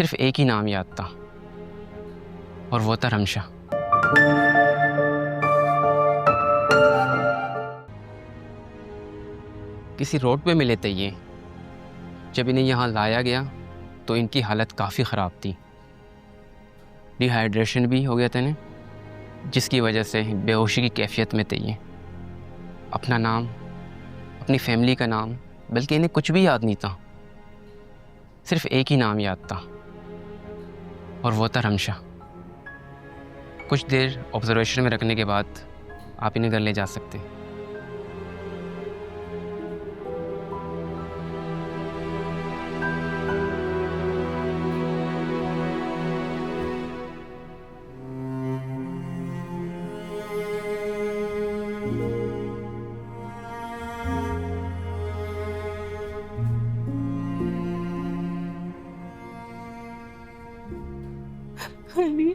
सिर्फ एक ही नाम याद था और वो था रमशा। किसी रोड पे मिले थे ये। जब इन्हें यहाँ लाया गया तो इनकी हालत काफ़ी ख़राब थी। डिहाइड्रेशन भी हो गया था इन्हें, जिसकी वजह से बेहोशी की कैफियत में थे ये। अपना नाम, अपनी फैमिली का नाम, बल्कि इन्हें कुछ भी याद नहीं था। सिर्फ एक ही नाम याद था और वो था रमशा। कुछ देर ऑब्जर्वेशन में रखने के बाद आप इन्हें घर ले जा सकते हैं। हनी